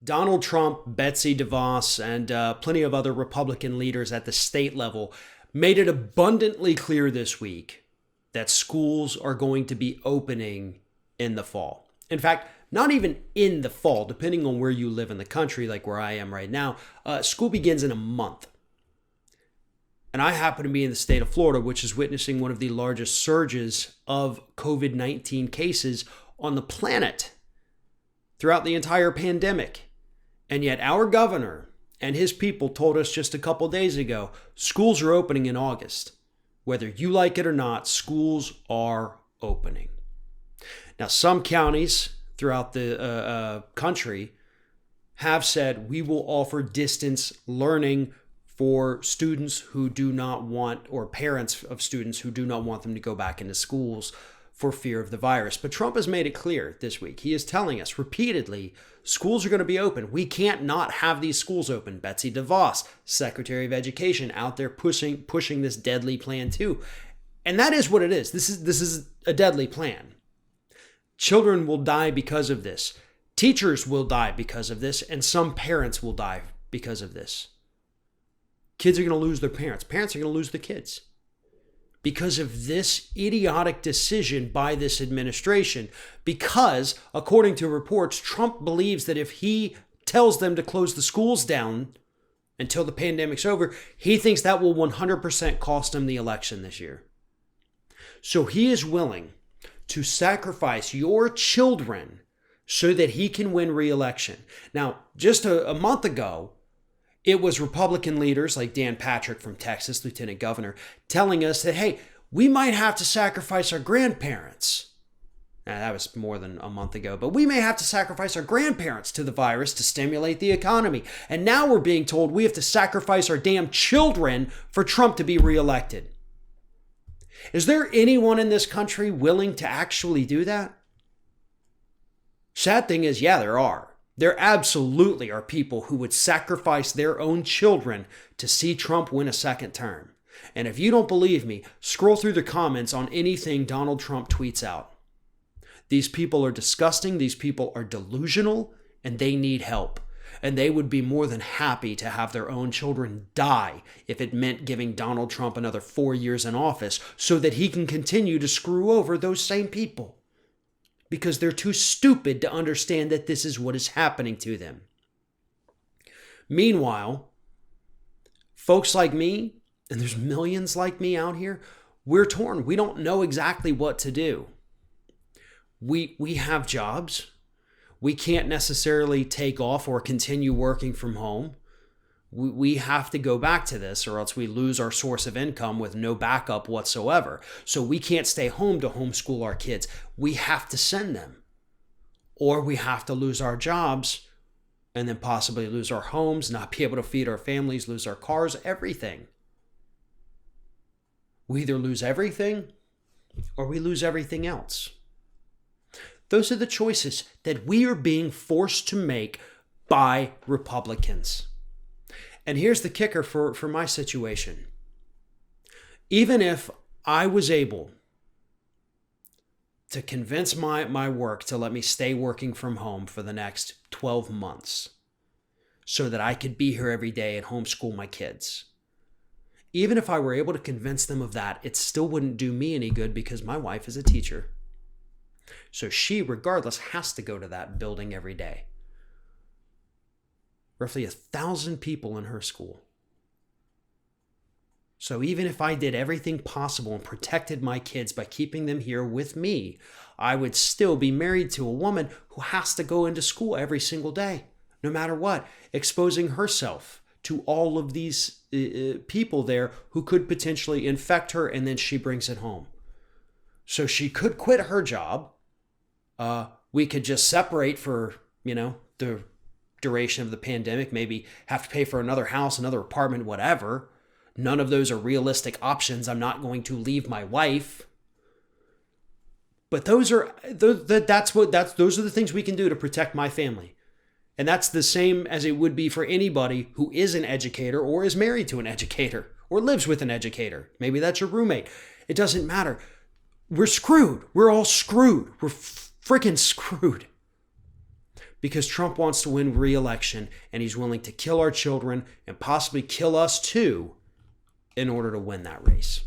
Donald Trump, Betsy DeVos, and plenty of other Republican leaders at the state level made it abundantly clear this week that schools are going to be opening in the fall. In fact, not even in the fall, depending on where you live in the country, like where I am right now, school begins in a month. And I happen to be in the state of Florida, which is witnessing one of the largest surges of COVID-19 cases on the planet throughout the entire pandemic. And yet our governor and his people told us just a couple days ago, schools are opening in August. Whether you like it or not, schools are opening. Now, some counties throughout the country have said we will offer distance learning for students who do not want, or parents of students who do not want them to go back into schools for fear of the virus. But Trump has made it clear this week. He is telling us repeatedly, schools are going to be open. We can't not have these schools open. Betsy DeVos, Secretary of Education, out there pushing this deadly plan too. And that is what it is. This is a deadly plan. Children will die because of this. Teachers will die because of this, and some parents will die because of this. Kids are going to lose their parents. Parents are going to lose the kids because of this idiotic decision by this administration. Because, according to reports, Trump believes that if he tells them to close the schools down until the pandemic's over, he thinks that will 100% cost him the election this year. So he is willing to sacrifice your children so that he can win re-election. Now, just a month ago, it was Republican leaders like Dan Patrick from Texas, Lieutenant Governor, telling us that, hey, we might have to sacrifice our grandparents. Now, that was more than a month ago, but we may have to sacrifice our grandparents to the virus to stimulate the economy. And now we're being told we have to sacrifice our damn children for Trump to be reelected. Is there anyone in this country willing to actually do that? Sad thing is, yeah, there are. There absolutely are people who would sacrifice their own children to see Trump win a second term. And if you don't believe me, scroll through the comments on anything Donald Trump tweets out. These people are disgusting, these people are delusional, and they need help. And they would be more than happy to have their own children die if it meant giving Donald Trump another 4 years in office so that he can continue to screw over those same people. Because they're too stupid to understand that this is what is happening to them. Meanwhile, folks like me, and there's millions like me out here, we're torn. We don't know exactly what to do. We have jobs. We can't necessarily take off or continue working from home. We have to go back to this or else we lose our source of income with no backup whatsoever. So we can't stay home to homeschool our kids. We have to send them. Or we have to lose our jobs and then possibly lose our homes, not be able to feed our families, lose our cars, everything. We either lose everything or we lose everything else. Those are the choices that we are being forced to make by Republicans. And here's the kicker for my situation. Even if I was able to convince my work to let me stay working from home for the next 12 months so that I could be here every day and homeschool my kids, even if I were able to convince them of that, it still wouldn't do me any good because my wife is a teacher. So she, regardless, has to go to that building every day. Roughly 1,000 people in her school. So even if I did everything possible and protected my kids by keeping them here with me, I would still be married to a woman who has to go into school every single day, no matter what, exposing herself to all of these people there who could potentially infect her, and then she brings it home. So she could quit her job. We could just separate for, the duration of the pandemic, maybe have to pay for another house, another apartment, whatever. None of those are realistic options. I'm not going to leave my wife. But those are the things we can do to protect my family. And that's the same as it would be for anybody who is an educator or is married to an educator or lives with an educator. Maybe that's your roommate. It doesn't matter. We're screwed. We're all screwed. We're freaking screwed. because Trump wants to win re-election and he's willing to kill our children and possibly kill us too in order to win that race.